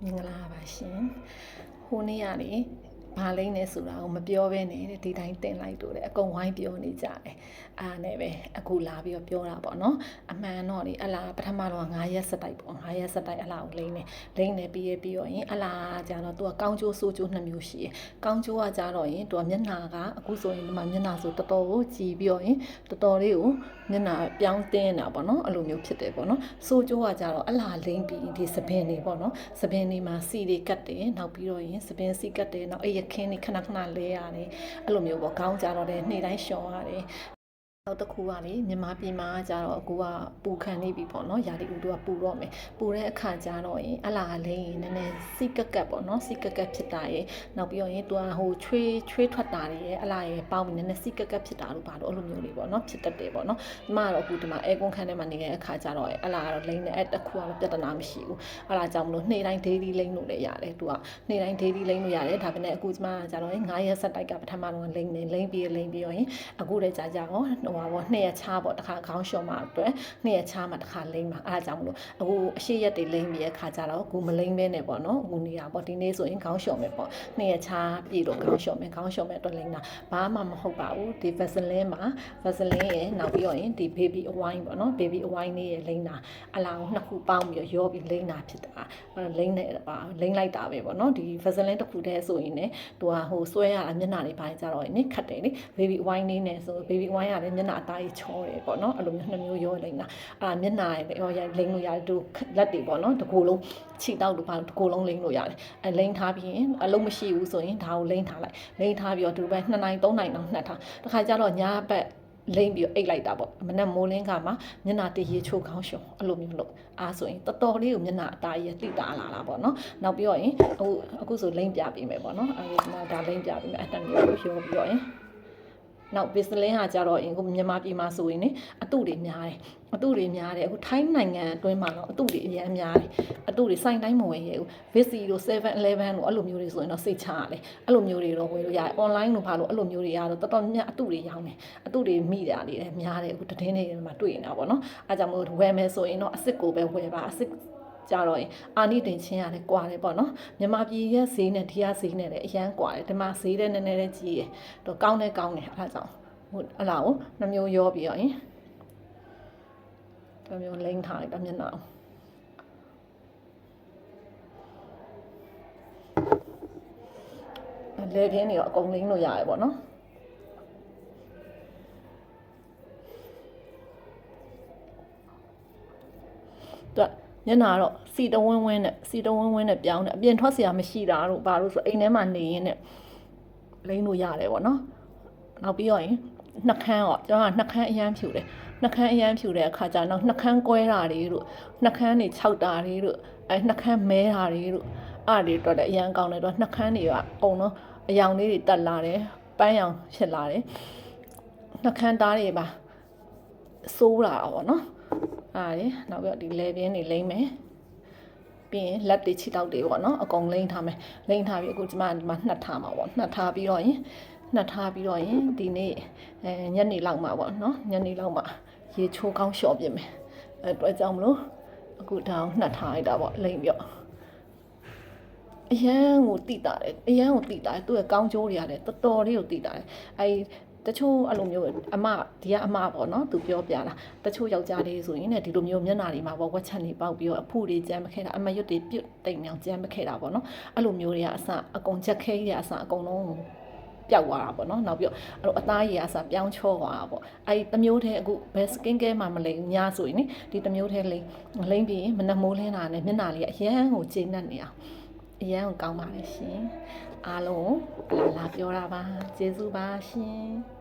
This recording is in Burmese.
မင်္ဂလာပါရှင်ဟိုနေ့ကလေဘာလိမ့်နေဆိုတာကိုမပြောဘဲနဲ့ဒီတိုင်းတင်လိုက်တော့တယ်အကုန်ဝိုင်းပြောနေကြတယ်အားနဲ့ပဲအခုလာပြီးတော့ပြောတာပေါ့နော်အမှန်တော့လေအလားပထမတော့9ရက်ဆက်တိုက်ပေါ့9ရက်ဆက်တိုက်အလားကိုလိမ့်နေပြီးတော့ရင်အလားကြတော့သူကကောင်းကျိုးဆိုးကျိုး2မျိုးရှိတယ်ကောင်းကျိုးကကြတော့ရင်သူကမျက်နှာကအခုဆိုရင်ဒီမှာမျက်နှာဆိုတော်တော်ကိုကြည်ပြီးတော့ရင်တော်တော်လေးကိုမျက်နှာပြောင်းတင်းတာပေါ့နော်အဲ့လိုမျိုးဖြစ်တယ်ပေါ့နော်ဆိုးကျိုးကကြတော့အလားလိမ့်ပြီးဒီစပင်တွေပေါ့နော်စပင်တွေမှာစီတွေကတ်တယ်နောက်ပြီးတော့ရင်စပင်စီကတ်တယ်နောက်ရခင်းနေခဏခဏလဲရတယ်အဲ့လိုမျိုးပေါ့ခေါင်းကြတော့တယ်နေ့တိုင်းလျှော်ရတယ်နောက်တစ်ခုကလေမြန်မာပြည်မှာကျတော့အခုကပူခံနေပြီပေါ့နော်ရာသီဥတုကပူတော့မယ်ပူတဲ့အခါကျတော့ရင်အလားလိမ့်ရင်နည်းနည်းစီကက်ကက်ပေါ့နော်စီကက်ကက်ဖြစ်တာရဲ့နောက်ပြီးတော့ရင်သူကဟိုချွေးထွက်တာတွေရဲ့အလားရဲ့ပေါင်းပြီးနည်းနည်းစီကက်ကက်ဖြစ်တာလို့ပါတော့အဲ့လိုမျိုးလေးပေါ့နော်ဖြစ်တတ်တယ်ပေါ့နော်ဒီမှာတော့အခုဒီမှာအဲကွန်ခန်းထဲမှာနေတဲ့အခါကျတော့အလားကတော့လိမ့်နေအဲ့တစ်ခုကတော့ပြဿနာမရှိဘူးအဲ့ဒါကြောင့်မလို့နေ့တိုင်း daily လိမ့်လို့လည်းရတယ်သူကနေ့တိုင်း daily လိမ့်လို့ရတယ်ဒါပေမဲ့အခုဒီမှာကျတော့9ရက်ဆက်တိုက်ကပထမတော့လိမ့်ပြီးတော့ရင်အခုလည်းကြာကြာဟောပေါ့2ရက်ချားပေါ့တစ်ခါခေါင်းလျှော်မှအတွက်2ရက်ချားမှတစ်ခါလိမ့်မှာအားကြောင့်မလို့အခုအရှိရက်တွေလိမ့်ပြီးတဲ့ခါကျတော့အခုမလိမ့်မဲနဲ့ပေါ့နော်အခုနေတာပေါ့ဒီနေ့ဆိုရင်ခေါင်းလျှော်မယ်ပေါ့2ရက်ချားပြည့်တော့ခေါင်းလျှော်မယ်အတွက်လိမ့်တာဘာမှမဟုတ်ပါဘူးဒီ Vaseline မှာ Vaseline ရဲ့နောက်ပြီးတော့ရင်ဒီ baby oil ပေါ့နော် baby oil လေးရဲ့လိမ့်တာအလောင်းနှစ်ခုပေါင်းပြီးရောပြီးလိမ့်တာဖြစ်တာလိမ့်လိုက်တာပဲပေါ့နော်ဒီ Vaseline တစ်ခုတည်းဆိုရင်လည်းသူကဟိုဆွဲရတာမျက်နှာတွေပိုင်းကြတော့ရင်ခတ်တယ်လေ baby oil လေးနဲ့ဆို baby oil ကလည်းမျက်နှာအသားကြီးချောတယ်ပေါ့နော်အဲ့လိုမျိုး2မျိုးရောလိမ့်တာမျက်နှာရောလိမ့်လို့ရတယ်သူလက်တွေပေါ့နော်တစ်ကိုယ်လုံးခြိတောက်လို့ပါတစ်ကိုယ်လုံးလိမ့်လို့ရတယ်လိမ့်ထားပြီးရင်အလုံးမရှိဘူးဆိုရင်ဒါကိုလိမ့်ထားပြီးတော့ဒီပဲ2နိုင်3နိုင်တော့နှက်ထားတခါကျတော့ညာဘက်လိမ့်ပြီးအိတ်လိုက်တာပေါ့မနဲ့မိုးလင်းကမှမျက်နှာတရေချိုးခေါင်းရှုံအဲ့လိုမျိုးလို့ဆိုရင်တော်တော်လေးကိုမျက်နှာအသားကြီးတိတာလာတာပေါ့နော်နောက်ပြီးတော့ရင်အခုဆိုလိမ့်ပြပေးမယ်ပေါ့နော်ဒါလိမ့်ပြပေးမယ်အဲ့တမျိုးကိုပြောပြီးတော့ရင်နောက် Vaseline ဟာကြတော့အခုမြန်မာပြည်မှာဆိုရင်အတုတွေများတယ်အခုထိုင်းနိုင်ငံအတွင်းမှာတော့အတုတွေအများများတယ်အတုတွေစိုင်းတိုင်းမဝယ်ရဘူး Visi တို့ 7-Eleven တို့အဲ့လိုမျိုးတွေဆိုရင်တော့စိတ်ချရတယ်အဲ့လိုမျိုးတွေတော့ဝယ်လို့ရတယ် online လို့ဘာလို့အဲ့လိုမျိုးတွေရတော့တော်တော်များအတုတွေရောင်းတယ်အတုတွေမိတာတွေလည်းများတယ်အခုတည်င်းတွေမှာတွေ့နေတာပေါ့နော်အဲကြောင့်မို့ဝယ်မယ်ဆိုရင်တော့အစ်စ်ကိုပဲဝယ်ပါအစ်စ်ကြတော့ရင်အာနိတင်ချင်းရတယ်ကွာတယ်ပေါ့နော်မြန်မာပြည်ရဲ့ဈေးနဲ့ဒီကဈေးနဲ့လည်းအရန်ကွာတယ်ဒီမှာဈေးတဲ့နည်းနည်းလေးကြီးတယ်တော့ကောင်းတယ်အဲဒါကြောင့်ဟိုအလားကိုနှမျိုးရောပြီးတော့ရင်ဒါမျိုးလိမ့်ထားလိုက်တာမျက်နှာလေပြင်းတွေတော့အကုန်လိမ့်လို့ရတယ်ပေါ့နော်မျက်နှာတော့စီတဝင်းဝင်းနဲ့ပြောင်းတယ်အပြင်ထွက်เสียမရှိတာတို့ဘာလို့ဆိုအိမ်ထဲမှာနေရင်းနဲ့လိမ့်လို့ရတယ်ပေါ့နော်နောက်ပြီးတော့ရင်နှကန်းကျွန်တော်ကနှကန်းအရန်ဖြူတယ်နှကန်းအရန်ဖြူတဲ့အခါကျတော့နှကန်းကွဲတာတွေတို့နှကန်းတွေခြောက်တာတွေတို့နှကန်းမဲတာတွေတို့အားတွေတော့လည်းအရန်ကောင်းတယ်တော့နှကန်းတွေကအုံတော့အယောင်လေးတွေတက်လာတယ်ပန်းရောင်ဖြစ်လာတယ်နှကန်းသားတွေပါစိုးလာပေါ့နော်နောက်ပြီးတော့ဒီလေပြင်းတွေလိမ့်မယ်ပြီးရင်လက်တွေခြေထောက်တွေပေါ့နော်အကုန်လိမ့်ထားမယ်လိမ့်ထားပြီးအခုဒီမှာနှက်ထားမှာပေါ့နှက်ထားပြီးတော့ရင်ဒီနေ့ညနေလောက်မှာပေါ့နော်ညနေလောက်မှာရေချိုးကောင်းလျှော်ပြမယ်အတွက်ကြောင့်မလို့အခုဒါအောင်နှက်ထားလိုက်တာပေါ့လိမ့်ပြီးတော့အရန်ကိုတိတာတယ်သူ့ရဲ့ကောင်းကျိုးတွေရတယ်တော်တော်လေးကိုတိတာတယ်တချို့အဲ့လိုမျိုးဒီကအမပေါ့နော်သူပြောပြတာတချို့ယောက်ျားလေးဆိုရင်ဒီလိုမျိုးမျက်နှာတွေမှာပေါ့ဝက်ချန်တွေပေါက်ပြီးတော့အဖူတွေကြမ်းမခဲတာအမရွတ်တွေပြုတ်တိမ်မြောင်ကြမ်းမခဲတာပေါ့နော်အဲ့လိုမျိုးတွေကအစအကုန်ချက်ခဲတွေအစအကုန်လုံးပျောက်သွားတာပေါ့နော်နောက်ပြီးတော့အသားရည်အစပြောင်းချောသွားတာပေါ့တမျိုးတည်းအခုဘယ် skin care မှမလိမ့်ညဆိုရင်ဒီတမျိုးတည်းလိမ့်ပြီးမနှမိုးလင်းတာနဲ့မျက်နှာလေးအရန်ကိုကျေနပ်နေအောင်အရန်ကိုကောင်းပါလေရှင်အားလုံးလာပြောတာပါကျေးဇူးပါရှင်